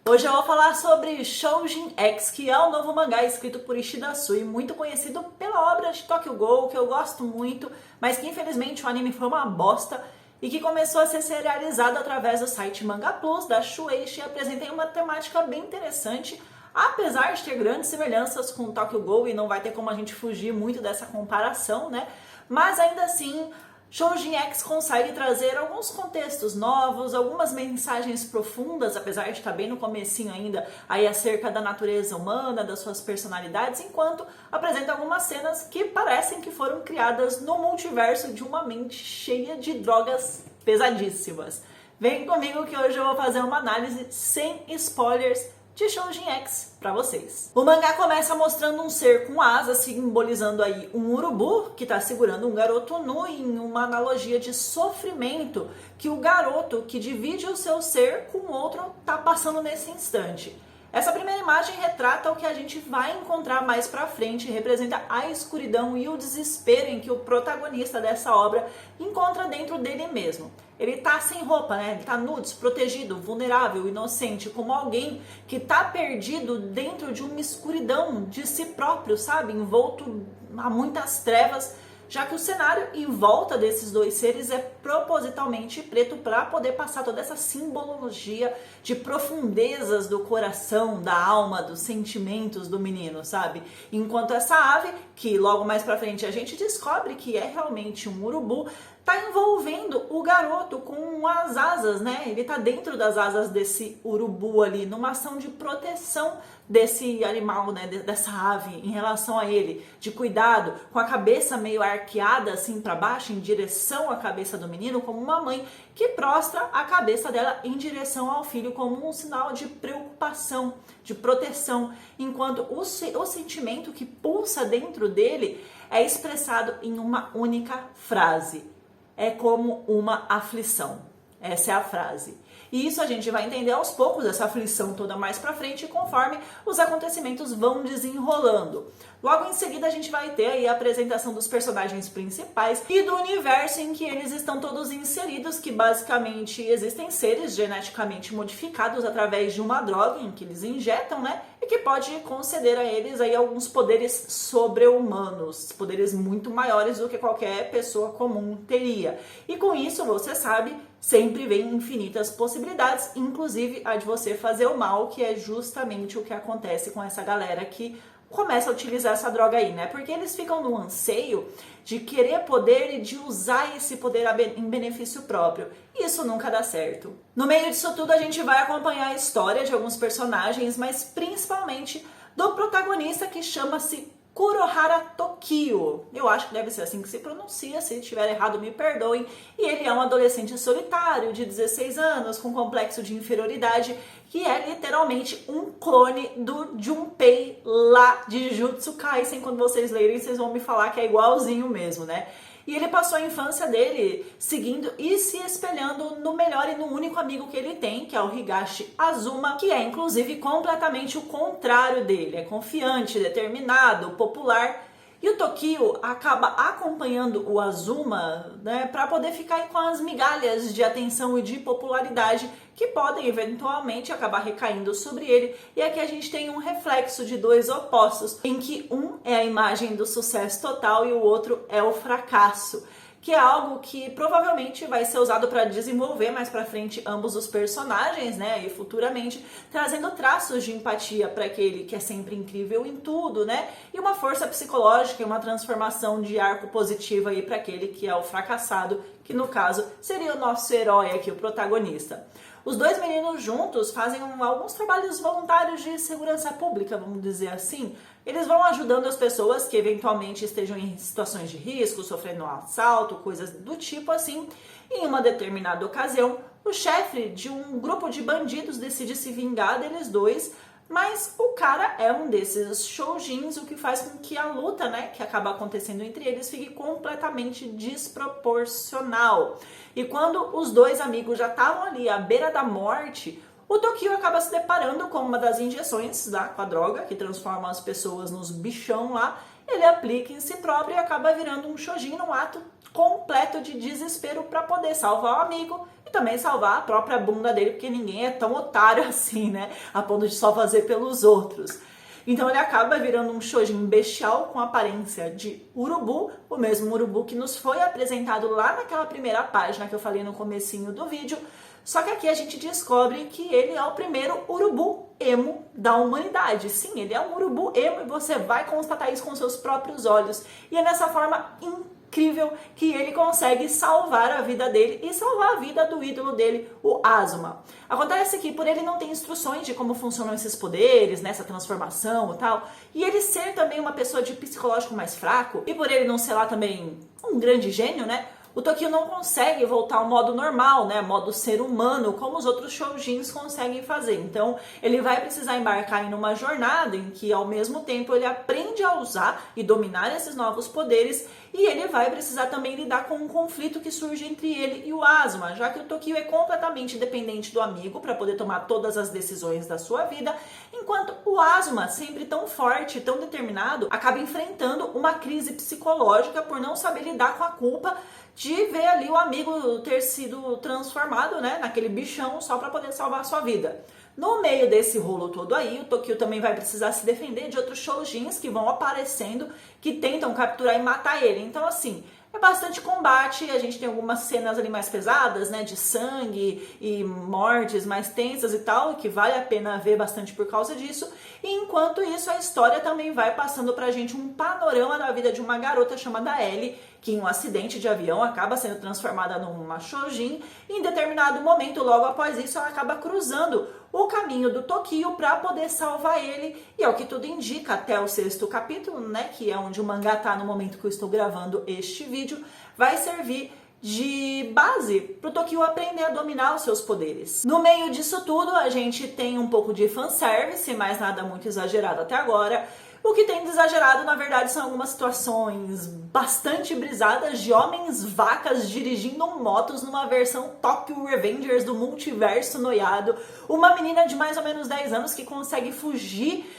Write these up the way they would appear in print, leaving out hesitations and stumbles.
Hoje eu vou falar sobre Shojin X, que é o novo mangá escrito por Ishida Sui, muito conhecido pela obra de Tokyo Ghoul, que eu gosto muito, mas que infelizmente o anime foi uma bosta e que começou a ser serializado através do site Manga Plus da Shueisha e apresenta uma temática bem interessante, apesar de ter grandes semelhanças com Tokyo Ghoul e não vai ter como a gente fugir muito dessa comparação, né? Mas ainda assim, Shojin X consegue trazer alguns contextos novos, algumas mensagens profundas, apesar de estar bem no comecinho ainda, aí acerca da natureza humana, das suas personalidades, enquanto apresenta algumas cenas que parecem que foram criadas no multiverso de uma mente cheia de drogas pesadíssimas. Vem comigo que hoje eu vou fazer uma análise sem spoilers de Shojin X para vocês. O mangá começa mostrando um ser com asas, simbolizando aí um urubu que está segurando um garoto nu em uma analogia de sofrimento que o garoto que divide o seu ser com o outro está passando nesse instante. Essa primeira imagem retrata o que a gente vai encontrar mais pra frente, representa a escuridão e o desespero em que o protagonista dessa obra encontra dentro dele mesmo. Ele tá sem roupa, né? Ele tá nu, desprotegido, vulnerável, inocente, como alguém que tá perdido dentro de uma escuridão de si próprio, sabe? Envolto a muitas trevas, já que o cenário em volta desses dois seres é propositalmente preto para poder passar toda essa simbologia de profundezas do coração, da alma, dos sentimentos do menino, sabe? Enquanto essa ave, que logo mais pra frente a gente descobre que é realmente um urubu, tá envolvendo o garoto com as asas, né? Ele tá dentro das asas desse urubu ali, numa ação de proteção desse animal, né? Dessa ave em relação a ele, de cuidado, com a cabeça meio arqueada assim para baixo, em direção à cabeça do menino, como uma mãe que prostra a cabeça dela em direção ao filho, como um sinal de preocupação, de proteção, enquanto o sentimento que pulsa dentro dele é expressado em uma única frase. É como uma aflição. Essa é a frase. E isso a gente vai entender aos poucos, essa aflição toda mais pra frente, conforme os acontecimentos vão desenrolando. Logo em seguida a gente vai ter aí a apresentação dos personagens principais e do universo em que eles estão todos inseridos, que basicamente existem seres geneticamente modificados através de uma droga em que eles injetam, né? E que pode conceder a eles aí alguns poderes sobre-humanos, poderes muito maiores do que qualquer pessoa comum teria. E com isso, você sabe, sempre vem infinitas possibilidades, inclusive a de você fazer o mal, que é justamente o que acontece com essa galera que começa a utilizar essa droga aí, né? Porque eles ficam no anseio de querer poder e de usar esse poder em benefício próprio. E isso nunca dá certo. No meio disso tudo, a gente vai acompanhar a história de alguns personagens, mas principalmente do protagonista, que chama-se Kurohara Tokio. Eu acho que deve ser assim que se pronuncia, se estiver errado me perdoem. E ele é um adolescente solitário de 16 anos, com complexo de inferioridade, que é literalmente um clone do Junpei lá de Jujutsu Kaisen. Quando vocês lerem, vocês vão me falar que é igualzinho mesmo, né? E ele passou a infância dele seguindo e se espelhando no melhor e no único amigo que ele tem, que é o Higashi Azuma, que é inclusive completamente o contrário dele. É confiante, determinado, popular. E o Tokio acaba acompanhando o Azuma, né, para poder ficar com as migalhas de atenção e de popularidade que podem eventualmente acabar recaindo sobre ele. E aqui a gente tem um reflexo de dois opostos, em que um é a imagem do sucesso total e o outro é o fracasso, que é algo que provavelmente vai ser usado para desenvolver mais para frente ambos os personagens, né, e futuramente trazendo traços de empatia para aquele que é sempre incrível em tudo, né, e uma força psicológica e uma transformação de arco positivo aí para aquele que é o fracassado, que no caso seria o nosso herói aqui, o protagonista. Os dois meninos juntos fazem alguns trabalhos voluntários de segurança pública, vamos dizer assim. Eles vão ajudando as pessoas que eventualmente estejam em situações de risco, sofrendo um assalto, coisas do tipo assim. Em uma determinada ocasião, o chefe de um grupo de bandidos decide se vingar deles dois, mas o cara é um desses shoujins, o que faz com que a luta, né, que acaba acontecendo entre eles fique completamente desproporcional. E quando os dois amigos já estavam ali à beira da morte, o Tokio acaba se deparando com uma das injeções com a droga, que transforma as pessoas nos bichão lá. Ele aplica em si próprio e acaba virando um shoujin num ato completo de desespero para poder salvar o amigo e também salvar a própria bunda dele, porque ninguém é tão otário assim, né? A ponto de só fazer pelos outros. Então ele acaba virando um shojin bestial com aparência de urubu, o mesmo urubu que nos foi apresentado lá naquela primeira página que eu falei no comecinho do vídeo. Só que aqui a gente descobre que ele é o primeiro urubu emo da humanidade. Sim, ele é um urubu emo e você vai constatar isso com seus próprios olhos. E é nessa forma incrível que ele consegue salvar a vida dele e salvar a vida do ídolo dele, o Azuma. Acontece que por ele não ter instruções de como funcionam esses poderes, nessa transformação e tal, e ele ser também uma pessoa de psicológico mais fraco, e por ele não ser lá também um grande gênio, né? O Tokio não consegue voltar ao modo normal, né, modo ser humano, como os outros shoujins conseguem fazer. Então, ele vai precisar embarcar em uma jornada em que, ao mesmo tempo, ele aprende a usar e dominar esses novos poderes, e ele vai precisar também lidar com um conflito que surge entre ele e o Azuma, já que o Tokio é completamente dependente do amigo para poder tomar todas as decisões da sua vida, enquanto o Azuma, sempre tão forte, tão determinado, acaba enfrentando uma crise psicológica por não saber lidar com a culpa de ver ali o amigo ter sido transformado, né, naquele bichão só para poder salvar a sua vida. No meio desse rolo todo aí, o Tokio também vai precisar se defender de outros shoujins que vão aparecendo, que tentam capturar e matar ele. Então, assim, é bastante combate, a gente tem algumas cenas ali mais pesadas, né, de sangue e mortes mais tensas e tal, que vale a pena ver bastante por causa disso. E enquanto isso, a história também vai passando pra gente um panorama da vida de uma garota chamada Ellie, que em um acidente de avião acaba sendo transformada numa shoujin, e em determinado momento, logo após isso, ela acaba cruzando o caminho do Tokio para poder salvar ele, e é o que tudo indica até o 6º capítulo, né, que é onde o mangá tá no momento que eu estou gravando este vídeo, vai servir de base para o Tokio aprender a dominar os seus poderes. No meio disso tudo, a gente tem um pouco de fanservice, mas nada muito exagerado até agora. O que tem de exagerado, na verdade, são algumas situações bastante brisadas de homens vacas dirigindo motos numa versão Tokyo Revengers do multiverso noiado. Uma menina de mais ou menos 10 anos que consegue fugir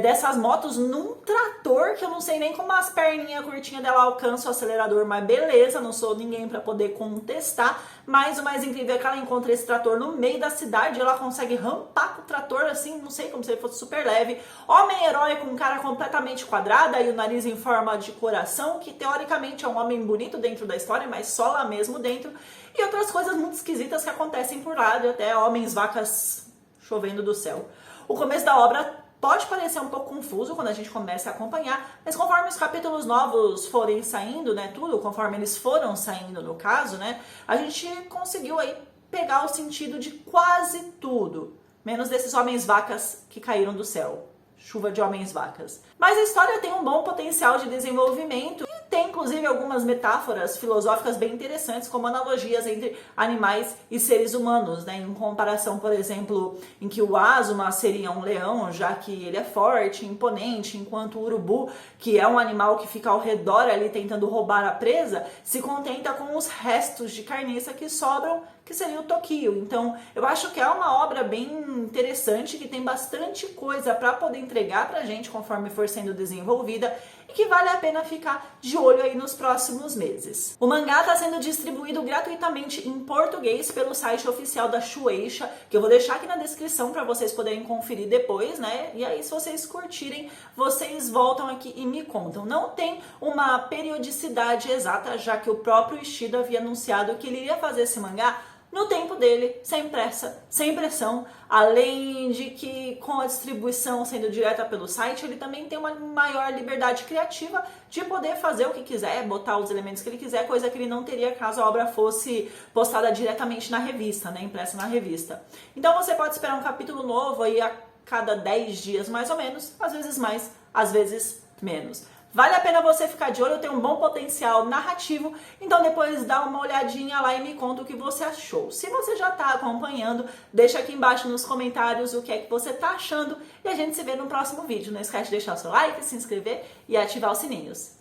dessas motos num trator, que eu não sei nem como as perninhas curtinhas dela alcançam o acelerador, mas beleza, não sou ninguém para poder contestar. Mas o mais incrível é que ela encontra esse trator no meio da cidade, ela consegue rampar com o trator assim, não sei, como se ele fosse super leve. Homem-herói com cara completamente quadrada e o nariz em forma de coração, que teoricamente é um homem bonito dentro da história, mas só lá mesmo dentro. E outras coisas muito esquisitas que acontecem por lá, e até homens vacas chovendo do céu. O começo da obra pode parecer um pouco confuso quando a gente começa a acompanhar, mas conforme os capítulos novos forem saindo, né, conforme eles foram saindo no caso, né, a gente conseguiu aí pegar o sentido de quase tudo, menos desses homens vacas que caíram do céu. Chuva de homens vacas. Mas a história tem um bom potencial de desenvolvimento e tem inclusive algumas metáforas filosóficas bem interessantes, como analogias entre animais e seres humanos, né? Em comparação, por exemplo, em que o Azuma seria um leão, já que ele é forte, imponente, enquanto o urubu, que é um animal que fica ao redor ali tentando roubar a presa, se contenta com os restos de carniça que sobram, que seria o Tokio. Então, eu acho que é uma obra bem interessante, que tem bastante coisa para poder entregar pra gente conforme for sendo desenvolvida e que vale a pena ficar de olho aí nos próximos meses. O mangá está sendo distribuído gratuitamente em português pelo site oficial da Shueisha, que eu vou deixar aqui na descrição para vocês poderem conferir depois, né? E aí, se vocês curtirem, vocês voltam aqui e me contam. Não tem uma periodicidade exata, já que o próprio Ishida havia anunciado que ele iria fazer esse mangá no tempo dele, sem pressa, sem pressão, além de que com a distribuição sendo direta pelo site, ele também tem uma maior liberdade criativa de poder fazer o que quiser, botar os elementos que ele quiser, coisa que ele não teria caso a obra fosse postada diretamente na revista, né, impressa na revista. Então você pode esperar um capítulo novo aí a cada 10 dias mais ou menos, às vezes mais, às vezes menos. Vale a pena você ficar de olho, tem um bom potencial narrativo, então depois dá uma olhadinha lá e me conta o que você achou. Se você já está acompanhando, deixa aqui embaixo nos comentários o que é que você está achando e a gente se vê no próximo vídeo. Não esquece de deixar o seu like, se inscrever e ativar os sininhos.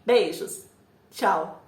Beijos! Tchau!